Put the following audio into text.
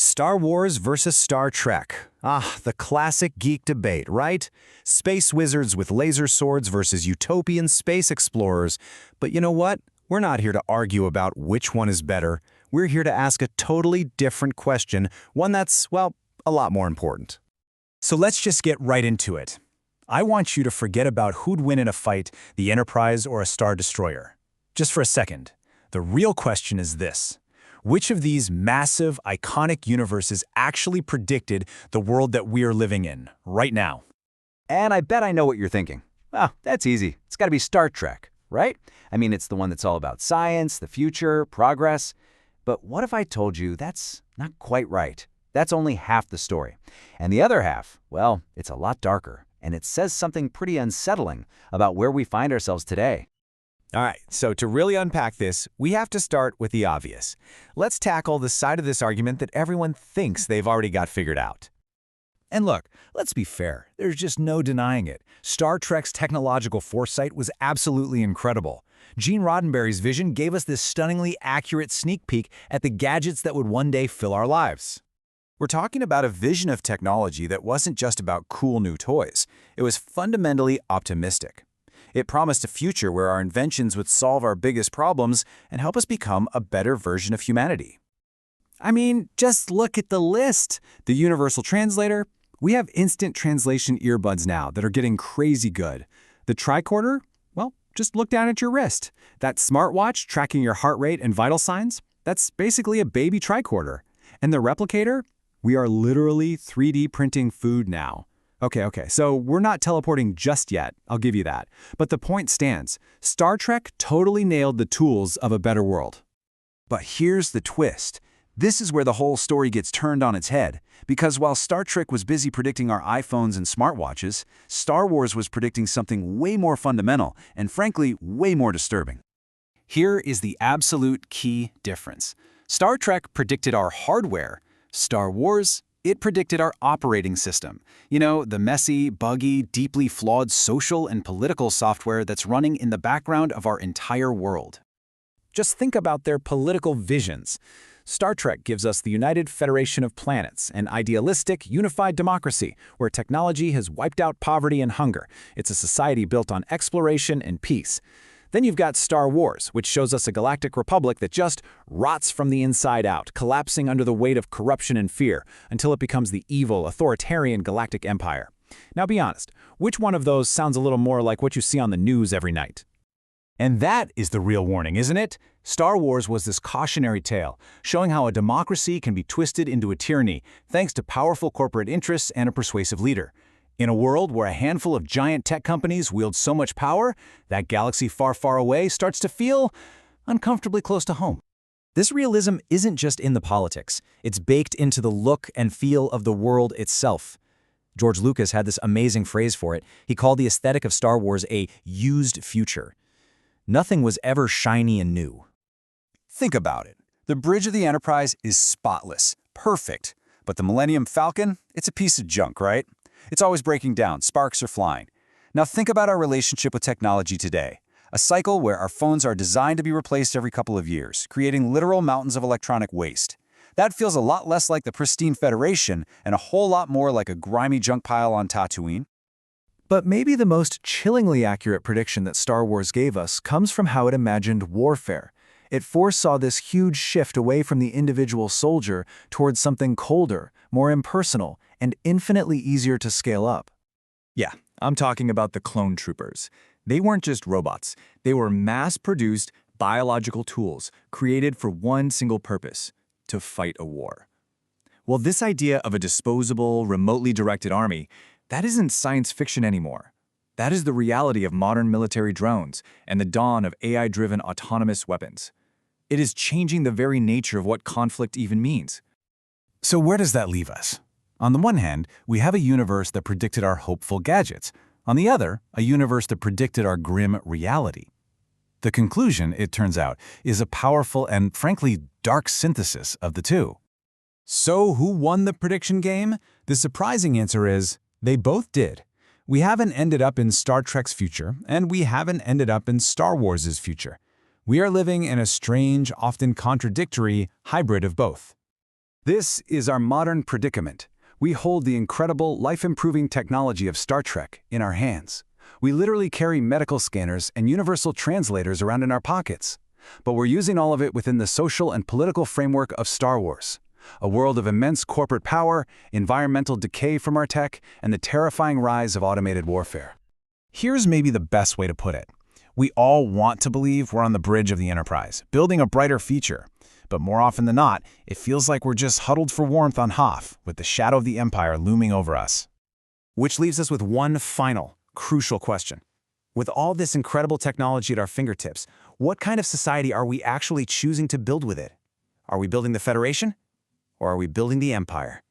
Star Wars versus Star Trek. Ah, the classic geek debate, right? Space wizards with laser swords versus utopian space explorers. But you know what? We're not here to argue about which one is better. We're here to ask a totally different question, one that's, well, a lot more important. So let's just get right into it. I want you to forget about who'd win in a fight, the Enterprise or a Star Destroyer. Just for a second. The real question is this. Which of these massive, iconic universes actually predicted the world that we are living in, right now? And I bet I know what you're thinking. Well, that's easy. It's got to be Star Trek, right? I mean, it's the one that's all about science, the future, progress. But what if I told you that's not quite right? That's only half the story. And the other half, well, it's a lot darker, and it says something pretty unsettling about where we find ourselves today. All right, so to really unpack this, we have to start with the obvious. Let's tackle the side of this argument that everyone thinks they've already got figured out. And look, let's be fair, there's just no denying it. Star Trek's technological foresight was absolutely incredible. Gene Roddenberry's vision gave us this stunningly accurate sneak peek at the gadgets that would one day fill our lives. We're talking about a vision of technology that wasn't just about cool new toys. It was fundamentally optimistic. It promised a future where our inventions would solve our biggest problems and help us become a better version of humanity. I mean, just look at the list. The universal translator. We have instant translation earbuds now that are getting crazy good. The tricorder? Well, just look down at your wrist. That smartwatch tracking your heart rate and vital signs? That's basically a baby tricorder. And the replicator? We are literally 3D printing food now. Okay, so we're not teleporting just yet, I'll give you that. But the point stands. Star Trek totally nailed the tools of a better world. But here's the twist. This is where the whole story gets turned on its head. Because while Star Trek was busy predicting our iPhones and smartwatches, Star Wars was predicting something way more fundamental and frankly, way more disturbing. Here is the absolute key difference. Star Trek predicted our hardware. Star Wars, it predicted our operating system. You know, the messy, buggy, deeply flawed social and political software that's running in the background of our entire world. Just think about their political visions. Star Trek gives us the United Federation of Planets, an idealistic, unified democracy where technology has wiped out poverty and hunger. It's a society built on exploration and peace. Then you've got Star Wars, which shows us a galactic republic that just rots from the inside out, collapsing under the weight of corruption and fear, until it becomes the evil, authoritarian galactic empire. Now be honest, which one of those sounds a little more like what you see on the news every night? And that is the real warning, isn't it? Star Wars was this cautionary tale, showing how a democracy can be twisted into a tyranny, thanks to powerful corporate interests and a persuasive leader. In a world where a handful of giant tech companies wield so much power, that galaxy far, far away starts to feel uncomfortably close to home. This realism isn't just in the politics. It's baked into the look and feel of the world itself. George Lucas had this amazing phrase for it. He called the aesthetic of Star Wars a used future. Nothing was ever shiny and new. Think about it. The bridge of the Enterprise is spotless, perfect. But the Millennium Falcon, it's a piece of junk, right? It's always breaking down, sparks are flying. Now think about our relationship with technology today. A cycle where our phones are designed to be replaced every couple of years, creating literal mountains of electronic waste. That feels a lot less like the pristine Federation and a whole lot more like a grimy junk pile on Tatooine. But maybe the most chillingly accurate prediction that Star Wars gave us comes from how it imagined warfare. It foresaw this huge shift away from the individual soldier towards something colder, more impersonal, and infinitely easier to scale up. Yeah, I'm talking about the clone troopers. They weren't just robots. They were mass-produced biological tools created for one single purpose: to fight a war. Well, this idea of a disposable, remotely directed army, that isn't science fiction anymore. That is the reality of modern military drones and the dawn of AI-driven autonomous weapons. It is changing the very nature of what conflict even means. So where does that leave us? On the one hand, we have a universe that predicted our hopeful gadgets. On the other, a universe that predicted our grim reality. The conclusion, it turns out, is a powerful and, frankly, dark synthesis of the two. So who won the prediction game? The surprising answer is, they both did. We haven't ended up in Star Trek's future, and we haven't ended up in Star Wars' future. We are living in a strange, often contradictory hybrid of both. This is our modern predicament. We hold the incredible, life-improving technology of Star Trek in our hands. We literally carry medical scanners and universal translators around in our pockets. But we're using all of it within the social and political framework of Star Wars. A world of immense corporate power, environmental decay from our tech, and the terrifying rise of automated warfare. Here's maybe the best way to put it. We all want to believe we're on the bridge of the Enterprise, building a brighter future. But more often than not, it feels like we're just huddled for warmth on Hoth, with the shadow of the Empire looming over us. Which leaves us with one final, crucial question. With all this incredible technology at our fingertips, what kind of society are we actually choosing to build with it? Are we building the Federation? Or are we building the Empire?